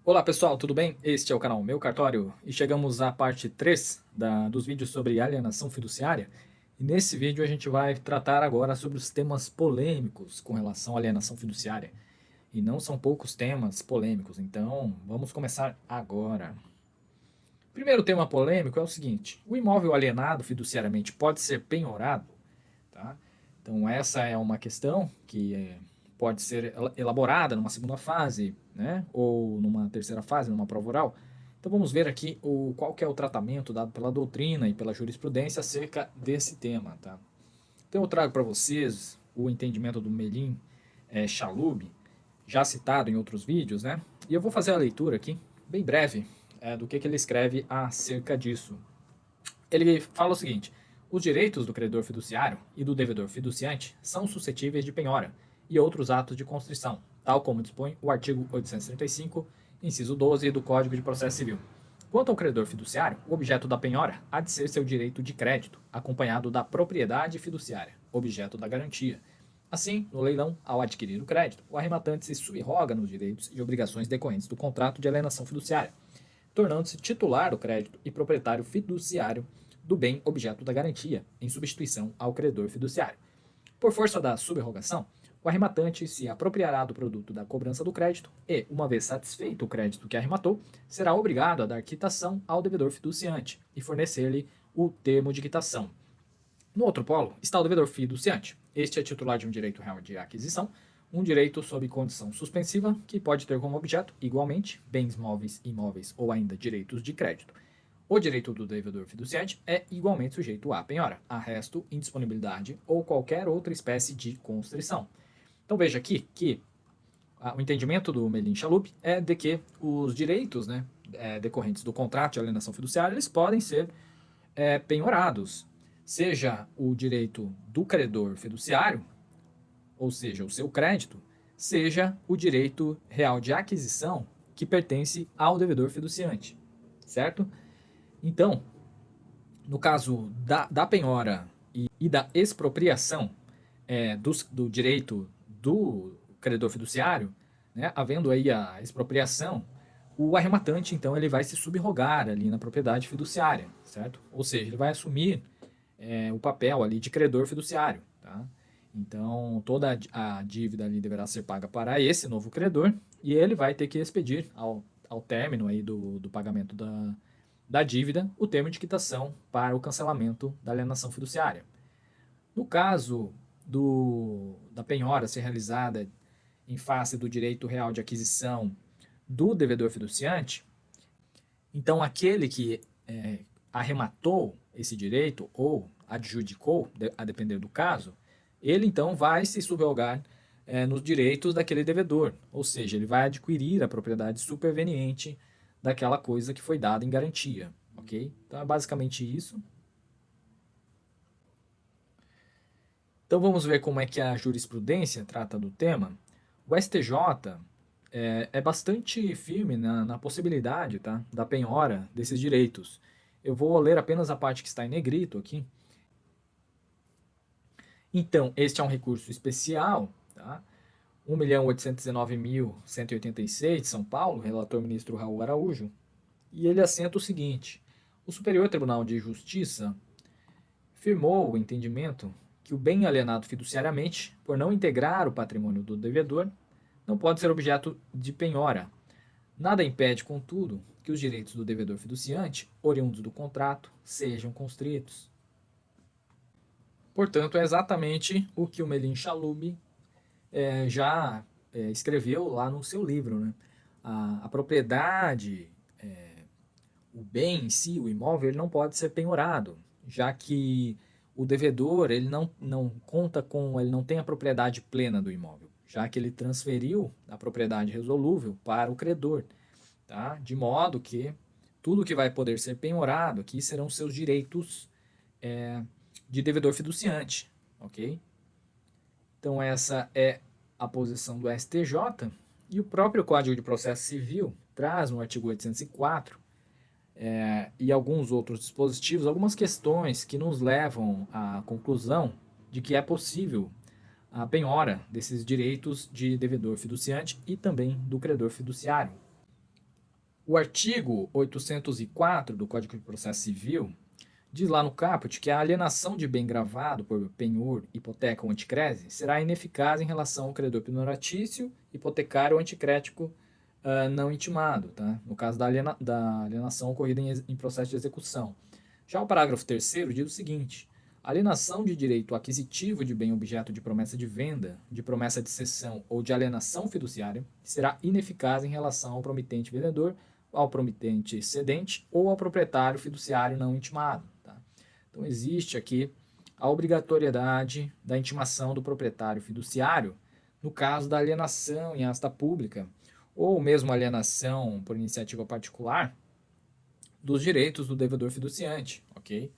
Olá pessoal, tudo bem? Este é o canal Meu Cartório e chegamos à parte 3 dos vídeos sobre alienação fiduciária. E nesse vídeo a gente vai tratar agora sobre os temas polêmicos com relação à alienação fiduciária. E não são poucos temas polêmicos, então vamos começar agora. O primeiro tema polêmico é o seguinte: o imóvel alienado fiduciariamente pode ser penhorado? Tá? Então essa é uma questão que pode ser elaborada numa segunda fase, né? Ou numa terceira fase, numa prova oral. Então vamos ver aqui qual que é o tratamento dado pela doutrina e pela jurisprudência acerca desse tema. Tá? Então eu trago para vocês o entendimento do Melim Chalub, já citado em outros vídeos, né? E eu vou fazer a leitura aqui, bem breve, do que ele escreve acerca disso. Ele fala o seguinte: os direitos do credor fiduciário e do devedor fiduciante são suscetíveis de penhora e outros atos de constrição, tal como dispõe o artigo 835, inciso 12 do Código de Processo Civil. Quanto ao credor fiduciário, o objeto da penhora há de ser seu direito de crédito, acompanhado da propriedade fiduciária, objeto da garantia. Assim, no leilão, ao adquirir o crédito, o arrematante se subroga nos direitos e obrigações decorrentes do contrato de alienação fiduciária, tornando-se titular do crédito e proprietário fiduciário do bem objeto da garantia, em substituição ao credor fiduciário. Por força da subrogação, o arrematante se apropriará do produto da cobrança do crédito e, uma vez satisfeito o crédito que arrematou, será obrigado a dar quitação ao devedor fiduciante e fornecer-lhe o termo de quitação. No outro polo está o devedor fiduciante. Este é titular de um direito real de aquisição, um direito sob condição suspensiva, que pode ter como objeto, igualmente, bens móveis, imóveis ou ainda direitos de crédito. O direito do devedor fiduciante é igualmente sujeito à penhora, arresto, indisponibilidade ou qualquer outra espécie de constrição. Então veja aqui que o entendimento do Melim Chalub é de que os direitos, né, decorrentes do contrato de alienação fiduciária, eles podem ser penhorados, seja o direito do credor fiduciário, ou seja, o seu crédito, seja o direito real de aquisição que pertence ao devedor fiduciante, certo? Então, no caso da penhora e da expropriação do direito do credor fiduciário, né, havendo aí a expropriação, o arrematante, então, ele vai se subrogar ali na propriedade fiduciária, certo? Ou seja, ele vai assumir o papel ali de credor fiduciário, tá? Então, toda a dívida ali deverá ser paga para esse novo credor e ele vai ter que expedir ao término aí do pagamento da dívida o termo de quitação para o cancelamento da alienação fiduciária. No caso da penhora ser realizada em face do direito real de aquisição do devedor fiduciante, então aquele que arrematou esse direito ou adjudicou, a depender do caso, ele então vai se subrogar nos direitos daquele devedor, ou seja, ele vai adquirir a propriedade superveniente daquela coisa que foi dada em garantia, ok? Então é basicamente isso. Então vamos ver como é que a jurisprudência trata do tema. O STJ é bastante firme na possibilidade, tá, da penhora desses direitos. Eu vou ler apenas a parte que está em negrito aqui. Então, este é um recurso especial, tá? 1.819.186 de São Paulo, relator ministro Raul Araújo, e ele assenta o seguinte: o Superior Tribunal de Justiça firmou o entendimento que o bem alienado fiduciariamente, por não integrar o patrimônio do devedor, não pode ser objeto de penhora. Nada impede, contudo, que os direitos do devedor fiduciante, oriundos do contrato, sejam constritos. Portanto, é exatamente o que o Melim Chalub já escreveu lá no seu livro, né? A propriedade, o bem em si, o imóvel, ele não pode ser penhorado, já que o devedor ele não conta com, ele não tem a propriedade plena do imóvel, já que ele transferiu a propriedade resolúvel para o credor, tá? De modo que tudo que vai poder ser penhorado aqui serão seus direitos de devedor fiduciante, ok? Então essa é a posição do STJ, e o próprio Código de Processo Civil traz no artigo 804 e alguns outros dispositivos, algumas questões que nos levam à conclusão de que é possível a penhora desses direitos de devedor fiduciante e também do credor fiduciário. O artigo 804 do Código de Processo Civil diz lá no caput que a alienação de bem gravado por penhor, hipoteca ou anticrese será ineficaz em relação ao credor penhoratício, hipotecário ou anticrético não intimado, tá? No caso da alienação ocorrida em processo de execução. Já o parágrafo 3º diz o seguinte: a alienação de direito aquisitivo de bem objeto de promessa de venda, de promessa de cessão ou de alienação fiduciária será ineficaz em relação ao promitente vendedor, ao promitente cedente ou ao proprietário fiduciário não intimado. Tá? Então existe aqui a obrigatoriedade da intimação do proprietário fiduciário no caso da alienação em asta pública ou mesmo alienação por iniciativa particular dos direitos do devedor fiduciante, ok?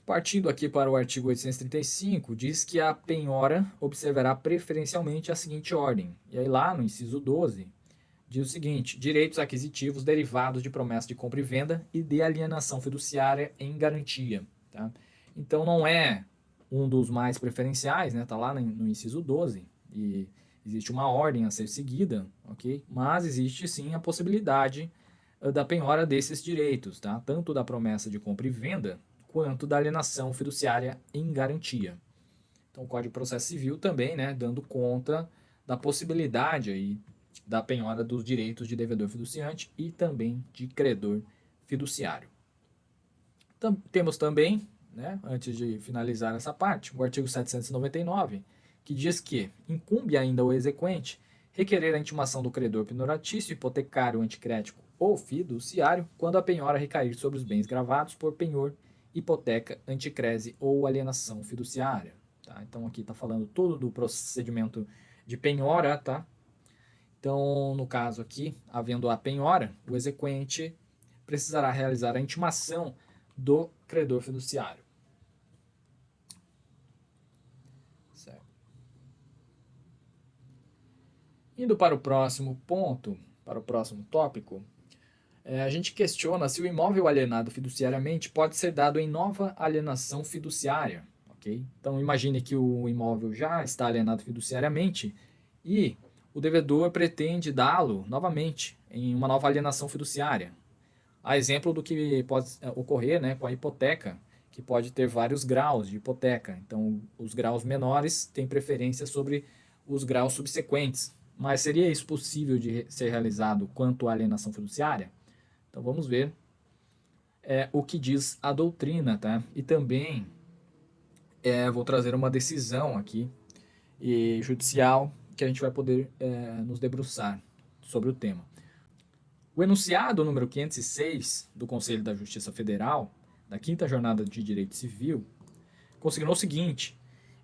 Partindo aqui para o artigo 835, diz que a penhora observará preferencialmente a seguinte ordem. E aí lá no inciso 12, diz o seguinte: direitos aquisitivos derivados de promessa de compra e venda e de alienação fiduciária em garantia. Tá? Então não é um dos mais preferenciais, né? Tá lá no inciso 12 e existe uma ordem a ser seguida, ok? Mas existe sim a possibilidade da penhora desses direitos, tá? Tanto da promessa de compra e venda quanto da alienação fiduciária em garantia. Então o Código de Processo Civil também, né, dando conta da possibilidade aí da penhora dos direitos de devedor fiduciante e também de credor fiduciário. Temos também, né, antes de finalizar essa parte, o artigo 799, que diz que incumbe ainda ao exequente requerer a intimação do credor penhoratício, hipotecário, anticrético ou fiduciário quando a penhora recair sobre os bens gravados por penhor, hipoteca, anticrese ou alienação fiduciária. Tá? Então aqui está falando todo do procedimento de penhora, tá? Então, no caso aqui, havendo a penhora, o exequente precisará realizar a intimação do credor fiduciário. Certo. Indo para o próximo ponto, para o próximo tópico, a gente questiona se o imóvel alienado fiduciariamente pode ser dado em nova alienação fiduciária. Okay? Então, imagine que o imóvel já está alienado fiduciariamente e o devedor pretende dá-lo novamente em uma nova alienação fiduciária. A exemplo do que pode ocorrer, né, com a hipoteca, que pode ter vários graus de hipoteca. Então, os graus menores têm preferência sobre os graus subsequentes. Mas seria isso possível de ser realizado quanto à alienação fiduciária? Então, vamos ver o que diz a doutrina, tá? E também vou trazer uma decisão aqui judicial que a gente vai poder nos debruçar sobre o tema. O enunciado número 506 do Conselho da Justiça Federal, da 5ª Jornada de Direito Civil, consignou o seguinte: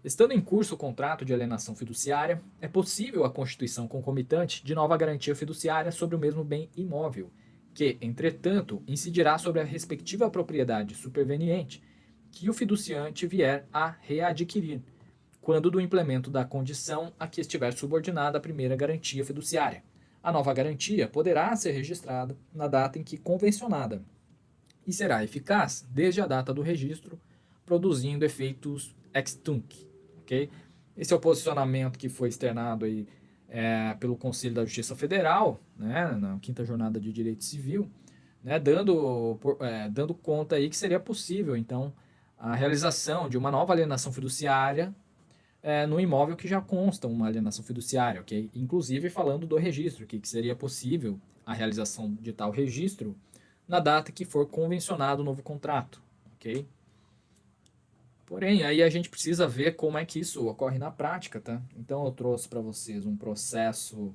estando em curso o contrato de alienação fiduciária, é possível a constituição concomitante de nova garantia fiduciária sobre o mesmo bem imóvel, que, entretanto, incidirá sobre a respectiva propriedade superveniente que o fiduciante vier a readquirir, quando do implemento da condição a que estiver subordinada a primeira garantia fiduciária. A nova garantia poderá ser registrada na data em que convencionada e será eficaz desde a data do registro, produzindo efeitos ex tunc. Okay? Esse é o posicionamento que foi externado aí, pelo Conselho da Justiça Federal, né, na 5ª Jornada de Direito Civil, né, dando conta aí que seria possível, então, a realização de uma nova alienação fiduciária no imóvel que já consta uma alienação fiduciária, ok? Inclusive falando do registro, que seria possível a realização de tal registro na data que for convencionado o novo contrato, ok? Porém, aí a gente precisa ver como é que isso ocorre na prática, tá? Então eu trouxe para vocês um processo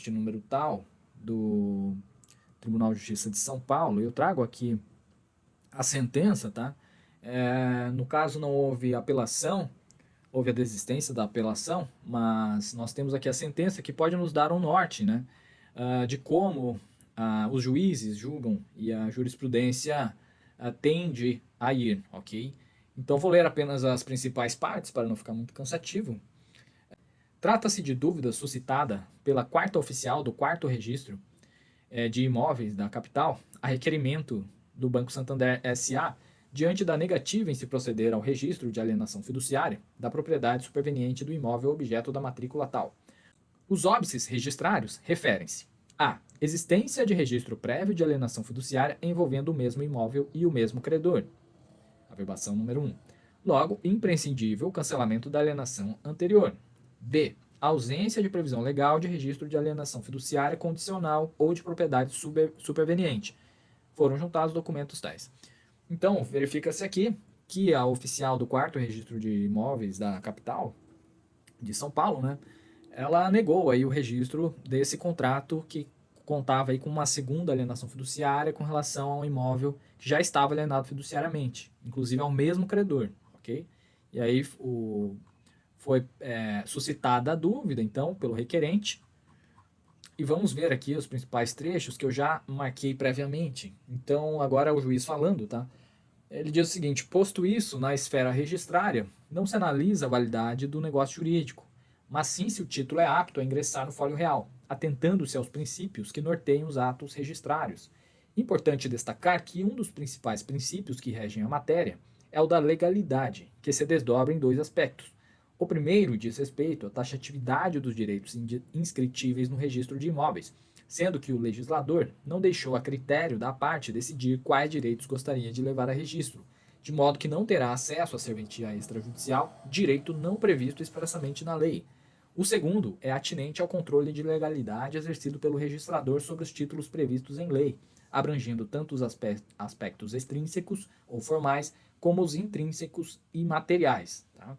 de número tal do Tribunal de Justiça de São Paulo. Eu trago aqui a sentença, tá? No caso não houve apelação, houve a desistência da apelação, mas nós temos aqui a sentença que pode nos dar um norte, né? De como os juízes julgam e a jurisprudência tende a ir, ok? Então vou ler apenas as principais partes para não ficar muito cansativo. Trata-se de dúvida suscitada pela 4ª oficial do 4º registro de imóveis da capital, a requerimento do Banco Santander S.A., diante da negativa em se proceder ao registro de alienação fiduciária da propriedade superveniente do imóvel objeto da matrícula tal. Os óbices registrários referem-se a existência de registro prévio de alienação fiduciária envolvendo o mesmo imóvel e o mesmo credor. Averbação número 1. Logo, imprescindível o cancelamento da alienação anterior. B. Ausência de previsão legal de registro de alienação fiduciária condicional ou de propriedade superveniente. Foram juntados documentos tais. Então, verifica-se aqui que a oficial do 4º Registro de Imóveis da capital de São Paulo, né, ela negou aí o registro desse contrato que contava aí com uma segunda alienação fiduciária com relação ao imóvel que já estava alienado fiduciariamente, inclusive ao mesmo credor, ok? E aí foi suscitada a dúvida, então, pelo requerente. E vamos ver aqui os principais trechos que eu já marquei previamente. Então, agora é o juiz falando, tá? Ele diz o seguinte: posto isso, na esfera registrária, não se analisa a validade do negócio jurídico, mas sim se o título é apto a ingressar no fólio real, atentando-se aos princípios que norteiam os atos registrários. Importante destacar que um dos principais princípios que regem a matéria é o da legalidade, que se desdobra em 2 aspectos. O primeiro diz respeito à taxatividade dos direitos inscritíveis no registro de imóveis, sendo que o legislador não deixou a critério da parte decidir quais direitos gostaria de levar a registro, de modo que não terá acesso à serventia extrajudicial, direito não previsto expressamente na lei. O segundo é atinente ao controle de legalidade exercido pelo registrador sobre os títulos previstos em lei, abrangendo tanto os aspectos extrínsecos ou formais, como os intrínsecos e materiais. Tá?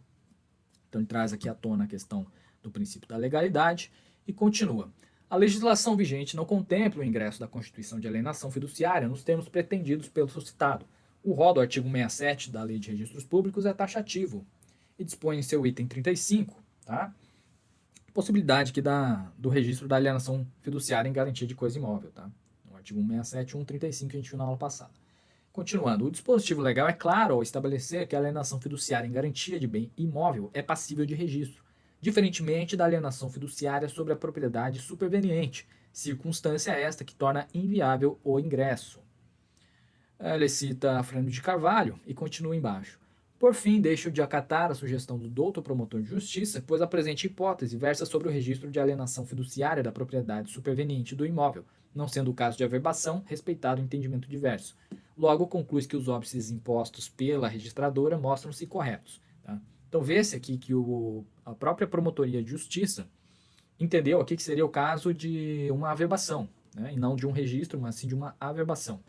Então ele traz aqui à tona a questão do princípio da legalidade e continua. A legislação vigente não contempla o ingresso da constituição de alienação fiduciária nos termos pretendidos pelo suscitado. O rol do artigo 67 da Lei de Registros Públicos é taxativo e dispõe em seu item 35, tá? Possibilidade aqui do registro da alienação fiduciária em garantia de coisa imóvel, tá? No artigo 167 e 135 que a gente viu na aula passada. Continuando, o dispositivo legal é claro ao estabelecer que a alienação fiduciária em garantia de bem imóvel é passível de registro, diferentemente da alienação fiduciária sobre a propriedade superveniente, circunstância esta que torna inviável o ingresso. Ele cita Fernando de Carvalho e continua embaixo. Por fim, deixo de acatar a sugestão do doutor promotor de justiça, pois a presente hipótese versa sobre o registro de alienação fiduciária da propriedade superveniente do imóvel, não sendo o caso de averbação, respeitado o entendimento diverso. Logo, conclui que os óbices impostos pela registradora mostram-se corretos. Tá? Então, vê-se aqui que a própria promotoria de justiça entendeu aqui que seria o caso de uma averbação, né? E não de um registro, mas sim de uma averbação.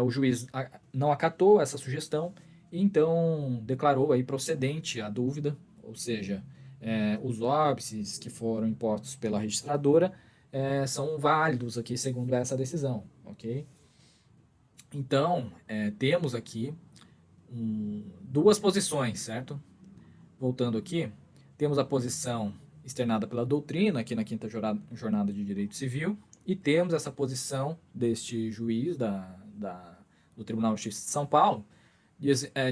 O juiz não acatou essa sugestão e então declarou aí procedente a dúvida, ou seja, os óbices que foram impostos pela registradora são válidos aqui segundo essa decisão, ok? Então, temos aqui duas posições, certo? Voltando aqui, temos a posição externada pela doutrina, aqui na 5ª Jornada de Direito Civil, e temos essa posição deste juiz do Tribunal de Justiça de São Paulo,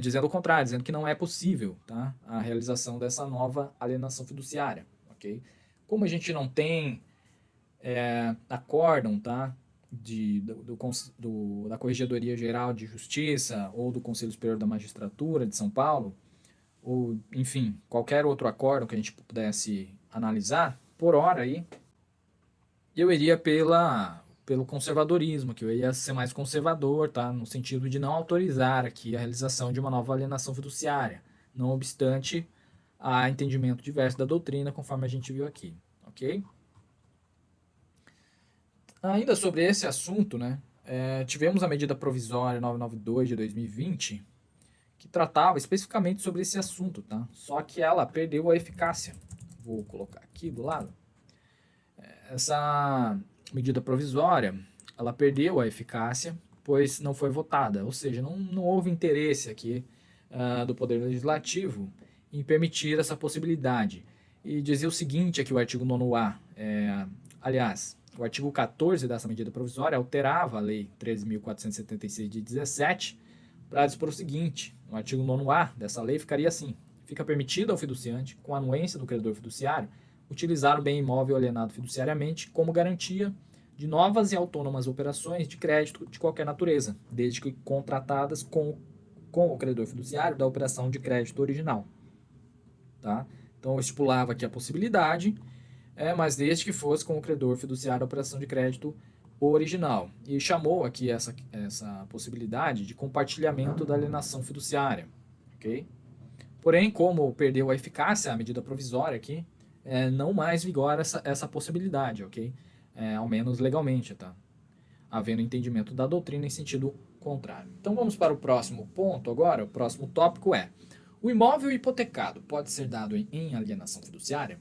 dizendo o contrário, dizendo que não é possível, tá, a realização dessa nova alienação fiduciária. Okay? Como a gente não tem acórdão, tá, da Corregedoria Geral de Justiça ou do Conselho Superior da Magistratura de São Paulo, ou, enfim, qualquer outro acórdão que a gente pudesse analisar, por hora aí, eu iria pelo conservadorismo, que eu ia ser mais conservador, tá? No sentido de não autorizar aqui a realização de uma nova alienação fiduciária, não obstante a entendimento diverso da doutrina, conforme a gente viu aqui, ok? Ainda sobre esse assunto, né, tivemos a medida provisória 992 de 2020, que tratava especificamente sobre esse assunto, tá? Só que ela perdeu a eficácia. Vou colocar aqui do lado. Essa medida provisória, ela perdeu a eficácia, pois não foi votada, ou seja, não houve interesse aqui do Poder Legislativo em permitir essa possibilidade. E dizia o seguinte aqui o artigo 9º-A, aliás, o artigo 14 dessa medida provisória alterava a Lei 13.476 de 17 para dispor o seguinte: no artigo 9º-A dessa lei ficaria assim: fica permitido ao fiduciante, com a anuência do credor fiduciário, utilizar o bem imóvel alienado fiduciariamente como garantia de novas e autônomas operações de crédito de qualquer natureza, desde que contratadas com o credor fiduciário da operação de crédito original. Tá? Então, eu estipulava aqui a possibilidade, mas desde que fosse com o credor fiduciário da operação de crédito original. E chamou aqui essa possibilidade de compartilhamento da alienação fiduciária. Okay? Porém, como perdeu a eficácia a medida provisória aqui, não mais vigora essa possibilidade, ok? Ao menos legalmente, tá? Havendo entendimento da doutrina em sentido contrário. Então vamos para o próximo ponto agora. O próximo tópico é: o imóvel hipotecado pode ser dado em alienação fiduciária?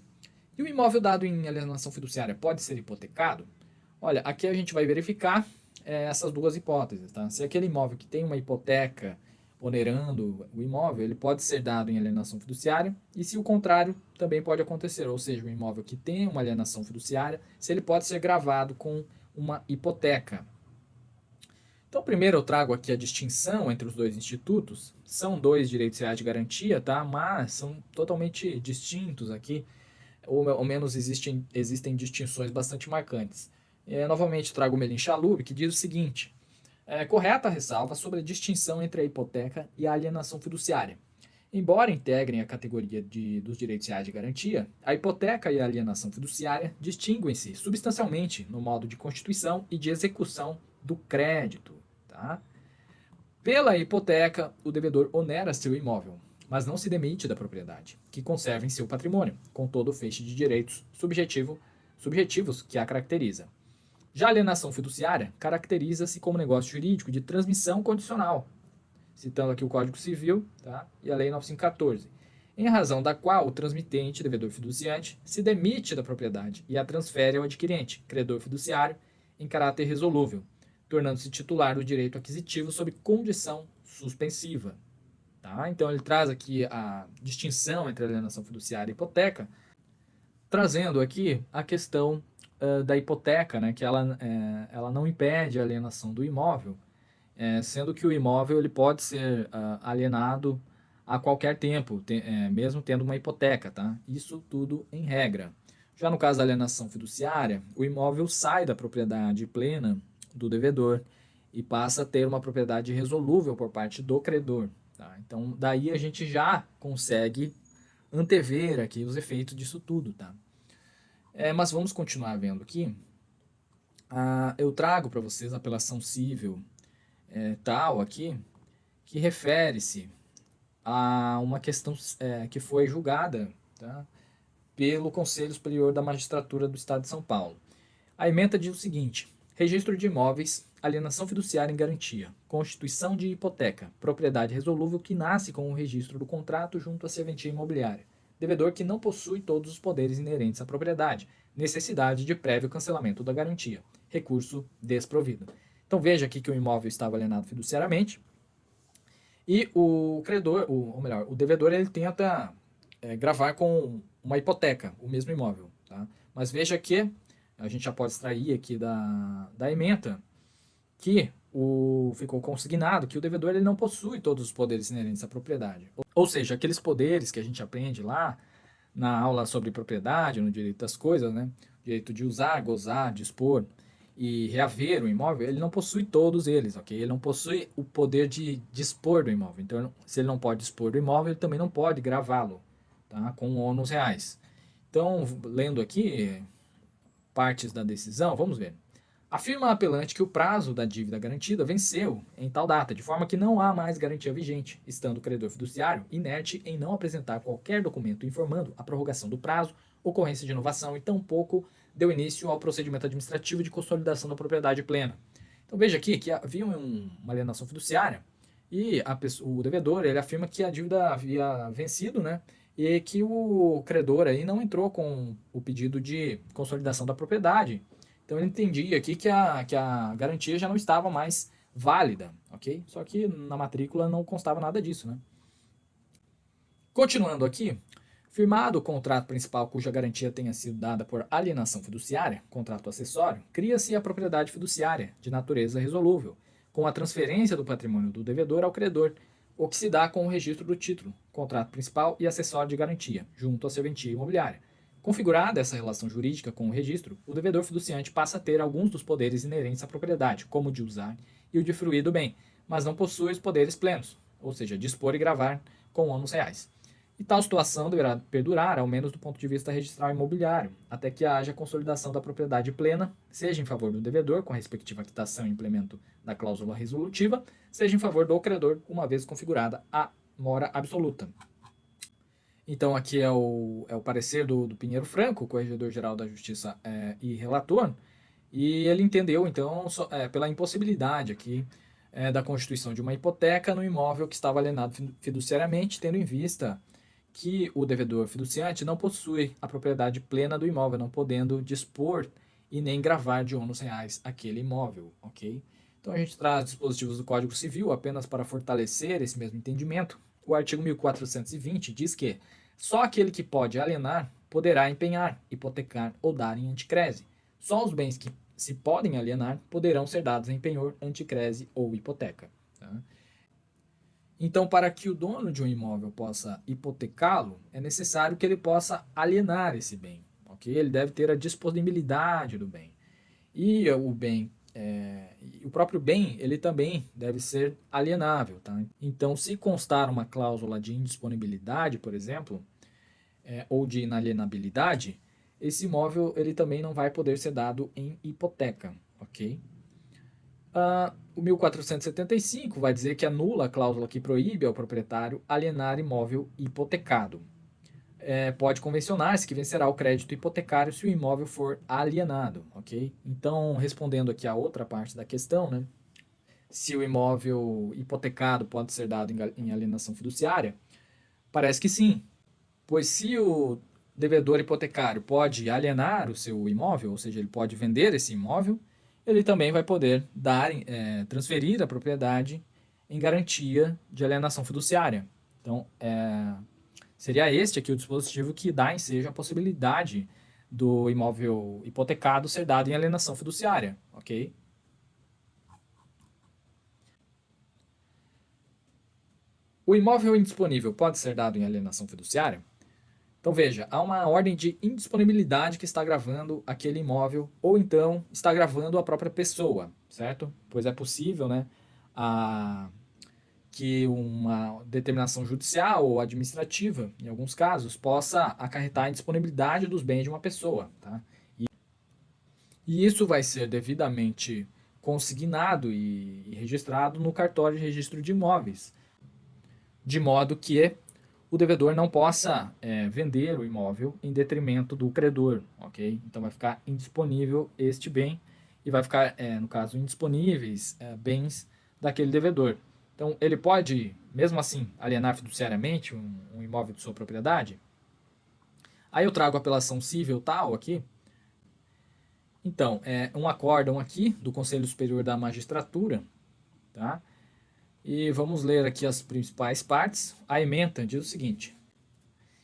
E o imóvel dado em alienação fiduciária pode ser hipotecado? Olha, aqui a gente vai verificar essas duas hipóteses, tá? Se aquele imóvel que tem uma hipoteca onerando o imóvel, ele pode ser dado em alienação fiduciária, e se o contrário também pode acontecer, ou seja, o imóvel que tem uma alienação fiduciária, se ele pode ser gravado com uma hipoteca. Então, primeiro eu trago aqui a distinção entre os dois institutos. São dois direitos reais de garantia, tá? Mas são totalmente distintos aqui, ou ao menos existem distinções bastante marcantes. Novamente trago o Melim Chalub, que diz o seguinte: correta a ressalva sobre a distinção entre a hipoteca e a alienação fiduciária. Embora integrem a categoria dos direitos reais de garantia, a hipoteca e a alienação fiduciária distinguem-se substancialmente no modo de constituição e de execução do crédito. Tá? Pela hipoteca, o devedor onera seu imóvel, mas não se demite da propriedade, que conserva em seu patrimônio, com todo o feixe de direitos subjetivos que a caracteriza. Já a alienação fiduciária caracteriza-se como negócio jurídico de transmissão condicional, citando aqui o Código Civil, tá? E a Lei 9514, em razão da qual o transmitente, devedor fiduciante, se demite da propriedade e a transfere ao adquirente, credor fiduciário, em caráter resolúvel, tornando-se titular do direito aquisitivo sob condição suspensiva. Tá? Então ele traz aqui a distinção entre alienação fiduciária e hipoteca, trazendo aqui a questão da hipoteca, né, que ela não impede a alienação do imóvel, sendo que o imóvel ele pode ser alienado a qualquer tempo, mesmo tendo uma hipoteca. Tá? Isso tudo em regra. Já no caso da alienação fiduciária, o imóvel sai da propriedade plena do devedor e passa a ter uma propriedade resolúvel por parte do credor. Tá? Então, daí a gente já consegue antever aqui os efeitos disso tudo. Tá? Mas vamos continuar vendo aqui. Eu trago para vocês a apelação civil tal aqui, que refere-se a uma questão que foi julgada, tá, pelo Conselho Superior da Magistratura do Estado de São Paulo. A ementa diz o seguinte: registro de imóveis, alienação fiduciária em garantia, constituição de hipoteca, propriedade resolúvel que nasce com o registro do contrato junto à serventia imobiliária, devedor que não possui todos os poderes inerentes à propriedade, necessidade de prévio cancelamento da garantia, recurso desprovido. Então veja aqui que o imóvel estava alienado fiduciariamente e o credor, ou melhor, o devedor, ele tenta gravar com uma hipoteca o mesmo imóvel. Tá? Mas veja que a gente já pode extrair aqui da ementa que ficou consignado que o devedor ele não possui todos os poderes inerentes à propriedade. Ou seja, aqueles poderes que a gente aprende lá na aula sobre propriedade, no direito das coisas, né? Direito de usar, gozar, dispor e reaver o imóvel, ele não possui todos eles, ok? Ele não possui o poder de dispor do imóvel. Então, se ele não pode dispor do imóvel, ele também não pode gravá-lo, tá? Com ônus reais. Então, lendo aqui partes da decisão, vamos ver. Afirma a apelante que o prazo da dívida garantida venceu em tal data, de forma que não há mais garantia vigente, estando o credor fiduciário inerte em não apresentar qualquer documento informando a prorrogação do prazo, ocorrência de inovação e tampouco deu início ao procedimento administrativo de consolidação da propriedade plena. Então veja aqui que havia uma alienação fiduciária e o devedor ele afirma que a dívida havia vencido, né? E que o credor aí não entrou com o pedido de consolidação da propriedade. Então ele entendia aqui que a garantia já não estava mais válida, ok? Só que na matrícula não constava nada disso, né? Continuando aqui, firmado o contrato principal cuja garantia tenha sido dada por alienação fiduciária, contrato acessório, cria-se a propriedade fiduciária, de natureza resolúvel, com a transferência do patrimônio do devedor ao credor, o que se dá com o registro do título, contrato principal e acessório de garantia, junto à serventia imobiliária, Configurada essa relação jurídica com o registro, o devedor fiduciante passa a ter alguns dos poderes inerentes à propriedade, como o de usar e o de fruir do bem, mas não possui os poderes plenos, ou seja, dispor e gravar com ônus reais. E tal situação deverá perdurar, ao menos do ponto de vista registral imobiliário, até que haja consolidação da propriedade plena, seja em favor do devedor, com a respectiva quitação e implemento da cláusula resolutiva, seja em favor do credor, uma vez configurada a mora absoluta. Então, aqui é o parecer do Pinheiro Franco, corregedor-geral da Justiça e relator, e ele entendeu, então, pela impossibilidade aqui da constituição de uma hipoteca no imóvel que estava alienado fiduciariamente, tendo em vista que o devedor fiduciante não possui a propriedade plena do imóvel, não podendo dispor e nem gravar de ônus reais aquele imóvel, ok? Então, a gente traz dispositivos do Código Civil apenas para fortalecer esse mesmo entendimento. O artigo 1420 diz que só aquele que pode alienar poderá empenhar, hipotecar ou dar em anticrese. Só os bens que se podem alienar poderão ser dados em penhor, anticrese ou hipoteca. Tá? Então, para que o dono de um imóvel possa hipotecá-lo, é necessário que ele possa alienar esse bem. Okay? Ele deve ter a disponibilidade do bem. E o bem o próprio bem, ele também deve ser alienável. Tá? Então, se constar uma cláusula de indisponibilidade, por exemplo, ou de inalienabilidade, esse imóvel ele também não vai poder ser dado em hipoteca. Ok? O 1475 vai dizer que anula a cláusula que proíbe ao proprietário alienar imóvel hipotecado. Pode convencionar-se que vencerá o crédito hipotecário se o imóvel for alienado, ok? Então, respondendo aqui a outra parte da questão, né? Se o imóvel hipotecado pode ser dado em alienação fiduciária, parece que sim, pois se o devedor hipotecário pode alienar o seu imóvel, ou seja, ele pode vender esse imóvel, ele também vai poder transferir a propriedade em garantia de alienação fiduciária. Então, seria este aqui o dispositivo que dá ensejo a possibilidade do imóvel hipotecado ser dado em alienação fiduciária, ok? O imóvel indisponível pode ser dado em alienação fiduciária? Então veja, há uma ordem de indisponibilidade que está gravando aquele imóvel ou então está gravando a própria pessoa, certo? Pois é possível, né, que uma determinação judicial ou administrativa, em alguns casos, possa acarretar a indisponibilidade dos bens de uma pessoa. Tá? E isso vai ser devidamente consignado e registrado no cartório de registro de imóveis, de modo que o devedor não possa vender o imóvel em detrimento do credor, ok? Então vai ficar indisponível este bem e vai ficar, no caso, indisponíveis bens daquele devedor. Então, ele pode, mesmo assim, alienar fiduciariamente um imóvel de sua propriedade? Aí eu trago a apelação cível tal aqui. Então, um acórdão aqui do Conselho Superior da Magistratura, tá? E vamos ler aqui as principais partes. A ementa diz o seguinte.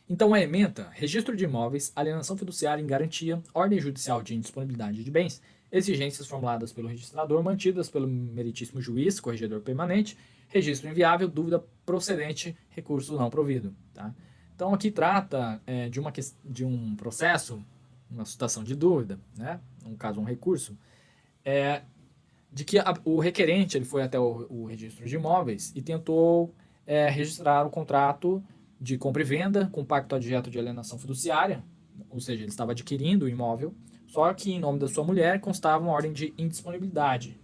Então, a ementa, registro de imóveis, alienação fiduciária em garantia, ordem judicial de indisponibilidade de bens, exigências formuladas pelo registrador, mantidas pelo meritíssimo juiz, corregedor permanente, registro inviável, dúvida procedente, recurso não provido. Tá? Então, aqui trata de um processo, uma situação de dúvida, né? No caso, um recurso, de que o requerente ele foi até o registro de imóveis e tentou registrar o contrato de compra e venda com pacto adjeto de alienação fiduciária, ou seja, ele estava adquirindo o imóvel, só que em nome da sua mulher constava uma ordem de indisponibilidade,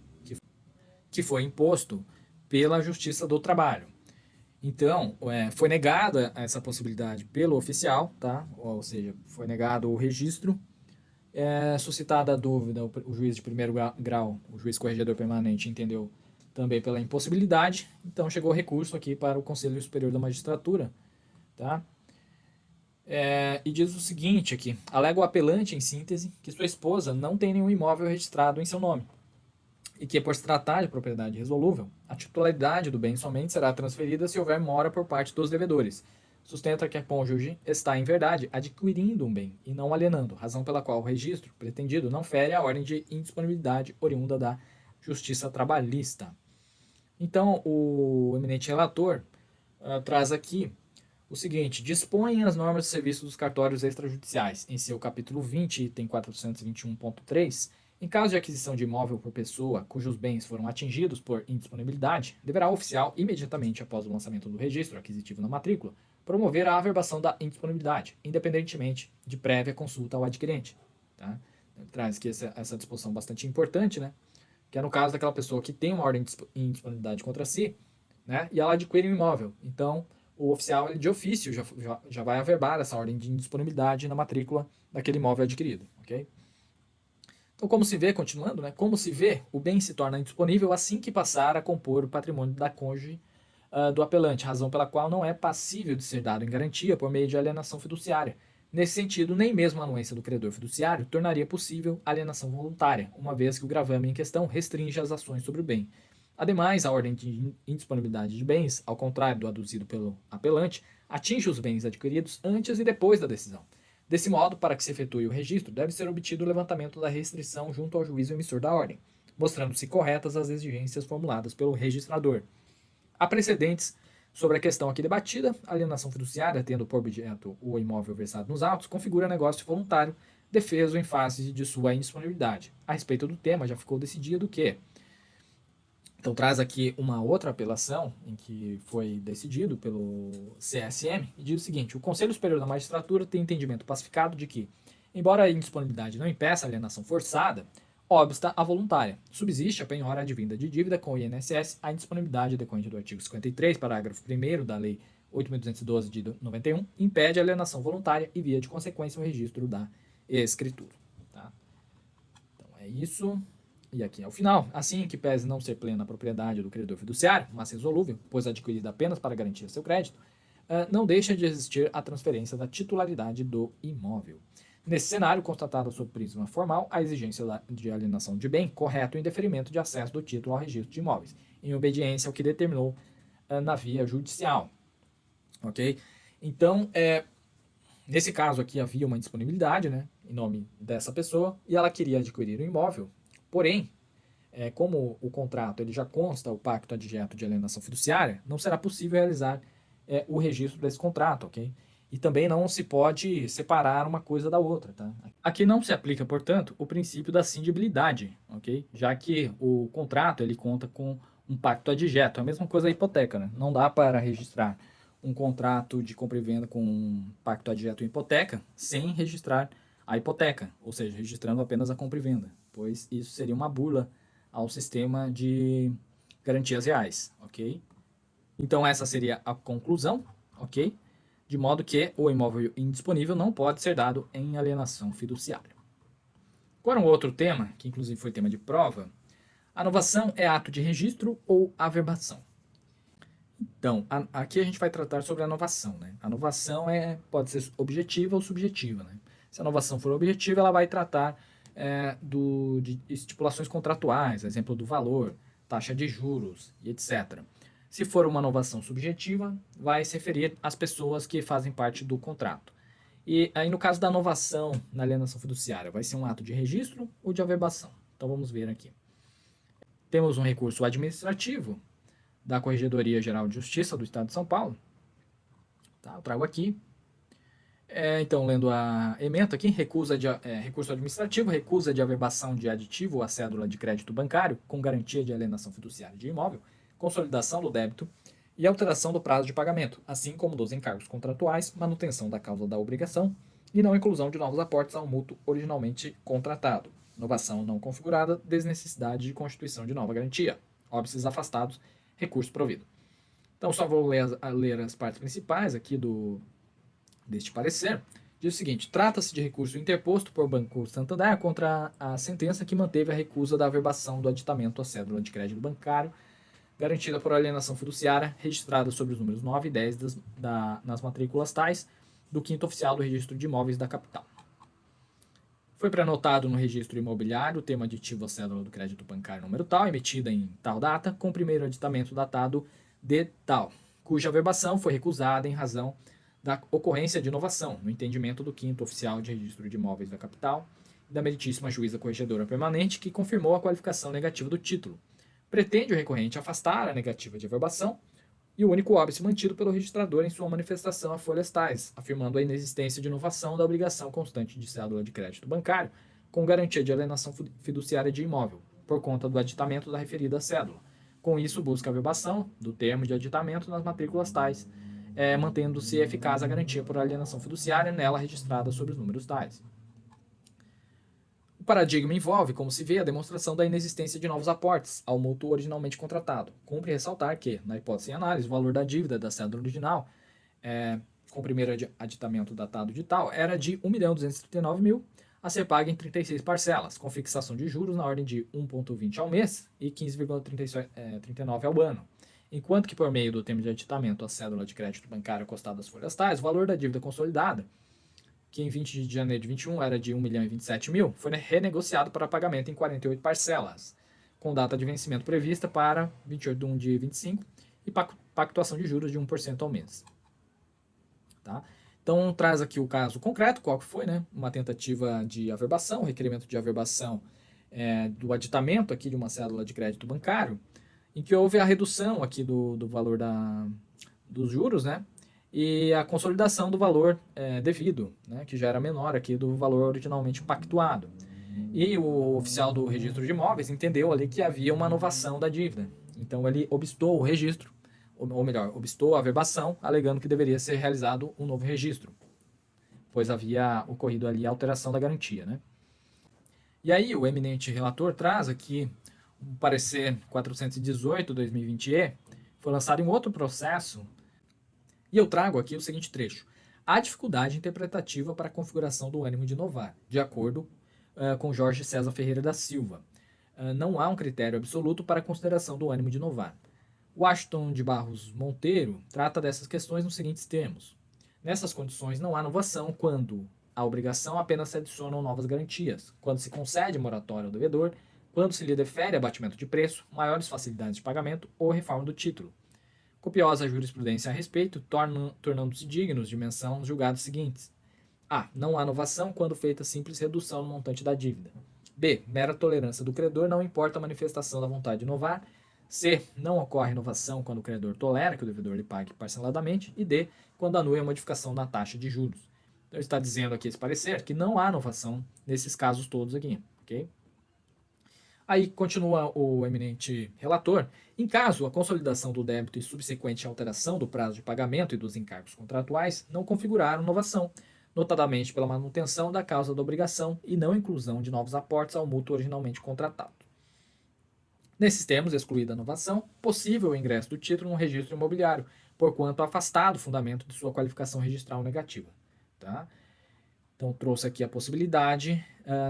que foi imposto pela Justiça do Trabalho. Então, foi negada essa possibilidade pelo oficial, tá? Ou seja, foi negado o registro. Suscitada a dúvida, o juiz de primeiro grau, o juiz corregedor permanente, entendeu também pela impossibilidade, então chegou o recurso aqui para o Conselho Superior da Magistratura, tá? E diz o seguinte aqui, alega o apelante, em síntese, que sua esposa não tem nenhum imóvel registrado em seu nome, e que, por se tratar de propriedade resolúvel, a titularidade do bem somente será transferida se houver mora por parte dos devedores. Sustenta que a cônjuge está, em verdade, adquirindo um bem e não alienando, razão pela qual o registro pretendido não fere a ordem de indisponibilidade oriunda da justiça trabalhista. Então, o eminente relator traz aqui o seguinte: dispõem as normas de serviço dos cartórios extrajudiciais, em seu capítulo 20, item 421.3, em caso de aquisição de imóvel por pessoa cujos bens foram atingidos por indisponibilidade, deverá o oficial, imediatamente após o lançamento do registro aquisitivo na matrícula, promover a averbação da indisponibilidade, independentemente de prévia consulta ao adquirente. Tá? Traz aqui essa disposição bastante importante, né? Que é no caso daquela pessoa que tem uma ordem de indisponibilidade contra si, né? E ela adquire um imóvel. Então, o oficial, ele, de ofício, já vai averbar essa ordem de indisponibilidade na matrícula daquele imóvel adquirido, ok? Então, como se vê, continuando, né? Como se vê, o bem se torna indisponível assim que passar a compor o patrimônio da cônjuge do apelante, razão pela qual não é passível de ser dado em garantia por meio de alienação fiduciária. Nesse sentido, nem mesmo a anuência do credor fiduciário tornaria possível a alienação voluntária, uma vez que o gravame em questão restringe as ações sobre o bem. Ademais, a ordem de indisponibilidade de bens, ao contrário do aduzido pelo apelante, atinge os bens adquiridos antes e depois da decisão. Desse modo, para que se efetue o registro, deve ser obtido o levantamento da restrição junto ao juízo emissor da ordem, mostrando-se corretas as exigências formuladas pelo registrador. Há precedentes sobre a questão aqui debatida. A alienação fiduciária, tendo por objeto o imóvel versado nos autos, configura negócio voluntário, defeso em face de sua indisponibilidade. A respeito do tema, já ficou decidido que... Então traz aqui uma outra apelação em que foi decidido pelo CSM e diz o seguinte: o Conselho Superior da Magistratura tem entendimento pacificado de que, embora a indisponibilidade não impeça a alienação forçada, obsta a voluntária. Subsiste a penhora advinda de dívida com o INSS a indisponibilidade decorrente do artigo 53, parágrafo 1º da Lei 8.212 de 91, impede a alienação voluntária e via de consequência o registro da escritura. Tá? Então é isso. E aqui é o final. Assim que pese não ser plena a propriedade do credor fiduciário, mas resolúvel, pois adquirida apenas para garantir seu crédito, não deixa de existir a transferência da titularidade do imóvel. Nesse cenário, constatado sob prisma formal, a exigência de alienação de bem correto em deferimento de acesso do título ao registro de imóveis, em obediência ao que determinou na via judicial. Ok? Então, nesse caso aqui havia uma indisponibilidade, né, em nome dessa pessoa, e ela queria adquirir o imóvel. Porém, como o contrato ele já consta o pacto adjeto de alienação fiduciária, não será possível realizar o registro desse contrato, ok? E também não se pode separar uma coisa da outra, tá? Aqui não se aplica, portanto, o princípio da cindibilidade, ok? Já que o contrato ele conta com um pacto adjeto, é a mesma coisa da hipoteca, né? Não dá para registrar um contrato de compra e venda com um pacto adjeto em hipoteca sem registrar a hipoteca, ou seja, registrando apenas a compra e venda, pois isso seria uma burla ao sistema de garantias reais, ok? Então essa seria a conclusão, ok? De modo que o imóvel indisponível não pode ser dado em alienação fiduciária. Agora um outro tema, que inclusive foi tema de prova, a novação é ato de registro ou averbação? Então, aqui a gente vai tratar sobre a novação, né? A novação pode ser objetiva ou subjetiva, né? Se a novação for objetiva, ela vai tratar de estipulações contratuais, exemplo do valor, taxa de juros e etc. Se for uma novação subjetiva, vai se referir às pessoas que fazem parte do contrato. E aí, no caso da novação na alienação fiduciária, vai ser um ato de registro ou de averbação? Então, vamos ver aqui. Temos um recurso administrativo da Corregedoria Geral de Justiça do Estado de São Paulo. Tá, eu trago aqui. Então, lendo a ementa aqui, recurso administrativo, recusa de averbação de aditivo à cédula de crédito bancário com garantia de alienação fiduciária de imóvel, consolidação do débito e alteração do prazo de pagamento, assim como dos encargos contratuais, manutenção da causa da obrigação e não inclusão de novos aportes ao mútuo originalmente contratado, inovação não configurada, desnecessidade de constituição de nova garantia, óbices afastados, recurso provido. Então, só vou ler as partes principais aqui deste parecer. Diz o seguinte: trata-se de recurso interposto por Banco Santander contra a sentença que manteve a recusa da averbação do aditamento à cédula de crédito bancário garantida por alienação fiduciária registrada sobre os números 9 e 10 nas matrículas tais do 5º oficial do registro de imóveis da capital. Foi prenotado no registro imobiliário o termo aditivo à cédula do crédito bancário número tal, emitida em tal data, com o primeiro aditamento datado de tal, cuja averbação foi recusada em razão da ocorrência de inovação, no entendimento do 5º oficial de registro de imóveis da capital e da meritíssima juíza corregedora permanente, que confirmou a qualificação negativa do título. Pretende o recorrente afastar a negativa de averbação, e o único óbice mantido pelo registrador em sua manifestação a folhas tais, afirmando a inexistência de inovação da obrigação constante de cédula de crédito bancário com garantia de alienação fiduciária de imóvel, por conta do aditamento da referida cédula. Com isso, busca a averbação do termo de aditamento nas matrículas tais, mantendo-se eficaz a garantia por alienação fiduciária nela registrada sobre os números tais. O paradigma envolve, como se vê, a demonstração da inexistência de novos aportes ao mútuo originalmente contratado. Cumpre ressaltar que, na hipótese em análise, o valor da dívida da cédula original, com o primeiro aditamento datado de tal, era de R$ 1.239.000, a ser paga em 36 parcelas, com fixação de juros na ordem de 1,20 ao mês e 15,39 ao ano. Enquanto que, por meio do termo de aditamento à cédula de crédito bancário acostada às folhas tais, o valor da dívida consolidada, que em 20 de janeiro de 21 era de R$ 1.027.000, foi renegociado para pagamento em 48 parcelas, com data de vencimento prevista para 28 de 1 de 25 e pactuação de juros de 1% ao mês. Tá? Então, traz aqui o caso concreto, qual que foi, né? Uma tentativa de averbação, requerimento de averbação do aditamento aqui de uma cédula de crédito bancário, em que houve a redução aqui do valor dos juros, né? E a consolidação do valor devido, né? Que já era menor aqui do valor originalmente pactuado. E o oficial do registro de imóveis entendeu ali que havia uma novação da dívida. Então, ele obstou o registro, ou melhor, obstou a averbação, alegando que deveria ser realizado um novo registro, pois havia ocorrido ali a alteração da garantia, né? E aí o eminente relator traz aqui um parecer 418/2020-E, foi lançado em outro processo, e eu trago aqui o seguinte trecho: há dificuldade interpretativa para a configuração do ânimo de novar, de acordo com Jorge César Ferreira da Silva. Não há um critério absoluto para a consideração do ânimo de novar. Washington de Barros Monteiro trata dessas questões nos seguintes termos: nessas condições não há novação quando à obrigação apenas se adicionam novas garantias, quando se concede moratória ao devedor, quando se lhe defere abatimento de preço, maiores facilidades de pagamento ou reforma do título. Copiosa jurisprudência a respeito, tornando-se dignos de menção os julgados seguintes: A. Não há novação quando feita simples redução no montante da dívida. B. Mera tolerância do credor, não importa a manifestação da vontade de inovar. C. Não ocorre inovação quando o credor tolera que o devedor lhe pague parceladamente. E D. Quando anui a modificação da taxa de juros. Então, ele está dizendo aqui esse parecer que não há inovação nesses casos todos aqui, ok? Aí continua o eminente relator: em caso a consolidação do débito e subsequente alteração do prazo de pagamento e dos encargos contratuais não configuraram inovação, notadamente pela manutenção da causa da obrigação e não inclusão de novos aportes ao mútuo originalmente contratado. Nesses termos, excluída a inovação, possível o ingresso do título no registro imobiliário, porquanto afastado o fundamento de sua qualificação registral negativa. Tá? Então, trouxe aqui a possibilidade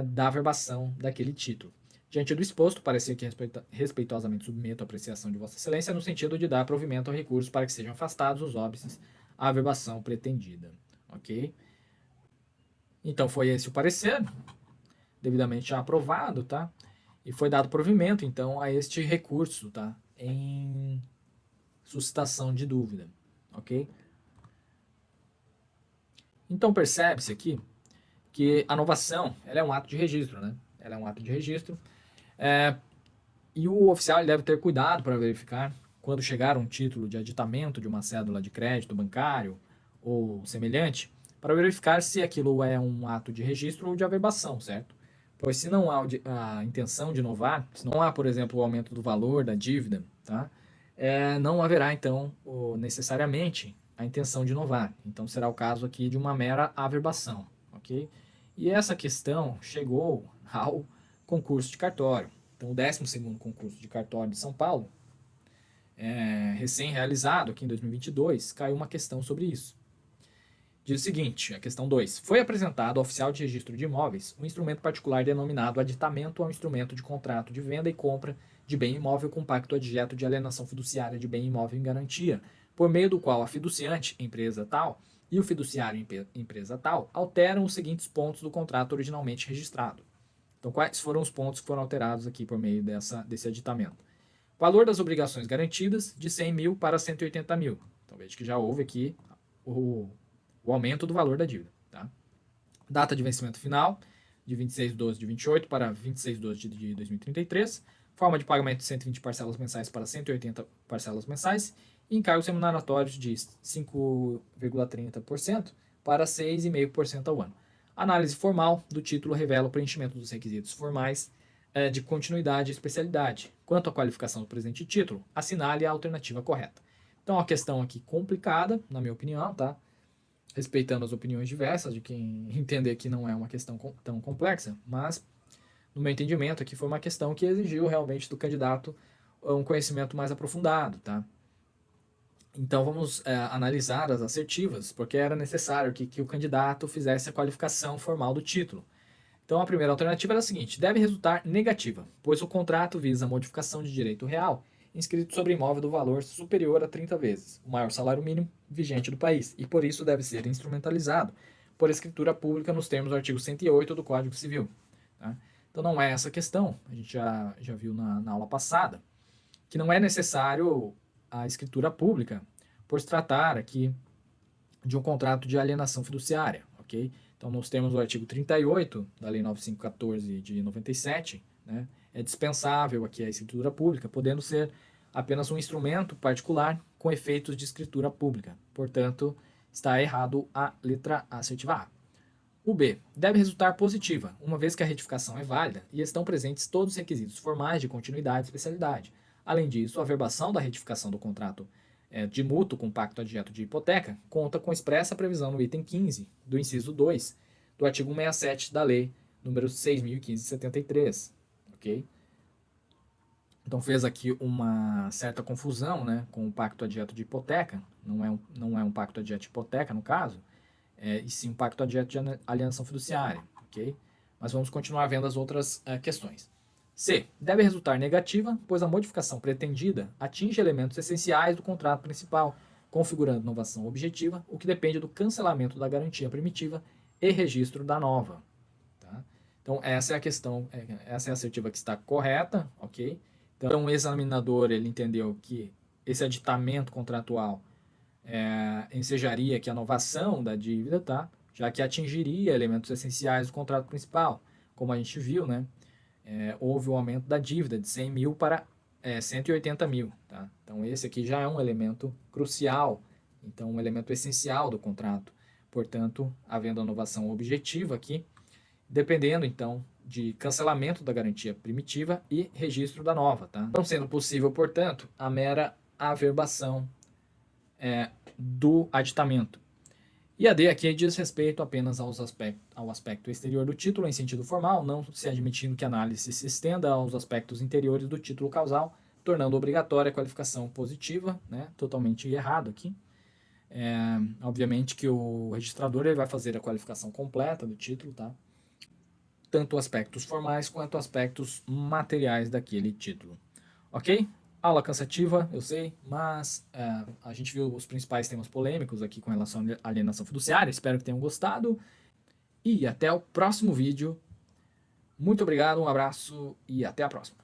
da averbação daquele título. Diante do exposto, parecia que respeitosamente submeto a apreciação de Vossa Excelência no sentido de dar provimento ao recurso para que sejam afastados os óbices à averbação pretendida. Ok? Então, foi esse o parecer, devidamente aprovado, tá? E foi dado provimento, então, a este recurso, tá? Em suscitação de dúvida, ok? Então, percebe-se aqui que a novação, ela é um ato de registro, né? Ela é um ato de registro. E o oficial deve ter cuidado para verificar, quando chegar um título de aditamento de uma cédula de crédito bancário ou semelhante, para verificar se aquilo é um ato de registro ou de averbação, certo? Pois se não há a intenção de inovar, se não há, por exemplo, o aumento do valor da dívida, tá? Não haverá, então, necessariamente a intenção de inovar. Então, será o caso aqui de uma mera averbação, ok? E essa questão chegou ao concurso de cartório. Então, o 12º concurso de cartório de São Paulo, recém-realizado aqui em 2022, caiu uma questão sobre isso. Diz o seguinte, a questão 2. Foi apresentado ao oficial de registro de imóveis um instrumento particular denominado aditamento ao instrumento de contrato de venda e compra de bem imóvel com pacto adjeto de alienação fiduciária de bem imóvel em garantia, por meio do qual a fiduciante, empresa tal, e o fiduciário, empresa tal, alteram os seguintes pontos do contrato originalmente registrado. Então, quais foram os pontos que foram alterados aqui por meio desse aditamento? Valor das obrigações garantidas de 100 mil para 180 mil. Então, veja que já houve aqui o aumento do valor da dívida. Tá? Data de vencimento final, de 26/12 de 28 para 26/12 de 2033. Forma de pagamento de 120 parcelas mensais para 180 parcelas mensais. e encargos remuneratórios de 5,30% para 6,5% ao ano. A análise formal do título revela o preenchimento dos requisitos formais de continuidade e especialidade. Quanto à qualificação do presente título, assinale a alternativa correta. Então, é uma questão aqui complicada, na minha opinião, tá? Respeitando as opiniões diversas de quem entender que não é uma questão tão complexa, mas, no meu entendimento, aqui foi uma questão que exigiu realmente do candidato um conhecimento mais aprofundado, tá? Então, vamos analisar as assertivas, porque era necessário que o candidato fizesse a qualificação formal do título. Então, a primeira alternativa era a seguinte: deve resultar negativa, pois o contrato visa a modificação de direito real inscrito sobre imóvel do valor superior a 30 vezes o maior salário mínimo vigente do país, e por isso deve ser instrumentalizado por escritura pública nos termos do artigo 108 do Código Civil. Tá? Então, não é essa questão, a gente já viu na aula passada, que não é necessário a escritura pública, por se tratar aqui de um contrato de alienação fiduciária, ok? Então, nos termos do artigo 38 da Lei 9514 de 97, né, é dispensável aqui a escritura pública, podendo ser apenas um instrumento particular com efeitos de escritura pública. Portanto, está errado a letra A, assertiva A. O B deve resultar positiva, uma vez que a retificação é válida e estão presentes todos os requisitos formais de continuidade e especialidade. Além disso, a averbação da retificação do contrato de mútuo com pacto adjeto de hipoteca conta com expressa previsão no item 15 do inciso 2 do artigo 167 da Lei número 6.015 de 73, ok? Então fez aqui uma certa confusão, né, com o pacto adjeto de hipoteca, não é um pacto adjeto de hipoteca no caso, e sim um pacto adjeto de alienação fiduciária, ok? Mas vamos continuar vendo as outras questões. C. Deve resultar negativa, pois a modificação pretendida atinge elementos essenciais do contrato principal, configurando inovação objetiva, o que depende do cancelamento da garantia primitiva e registro da nova. Tá? Então, essa é a questão, essa é a assertiva que está correta, ok? Então, o examinador ele entendeu que esse aditamento contratual ensejaria aqui a novação da dívida, tá? Já que atingiria elementos essenciais do contrato principal, como a gente viu, né? Houve um aumento da dívida de 100 mil para 180 mil. Tá? Então, esse aqui já é um elemento crucial, então um elemento essencial do contrato. Portanto, havendo a inovação objetiva aqui, dependendo, então, de cancelamento da garantia primitiva e registro da nova. Tá? Não sendo possível, portanto, a mera averbação do aditamento. E a D aqui diz respeito apenas ao aspecto exterior do título em sentido formal, não se admitindo que a análise se estenda aos aspectos interiores do título causal, tornando obrigatória a qualificação positiva, né? Totalmente errado aqui. Obviamente que o registrador ele vai fazer a qualificação completa do título, tá? Tanto aspectos formais quanto aspectos materiais daquele título. Ok? Aula cansativa, eu sei, mas a gente viu os principais temas polêmicos aqui com relação à alienação fiduciária. Espero que tenham gostado. E até o próximo vídeo. Muito obrigado, um abraço e até a próxima.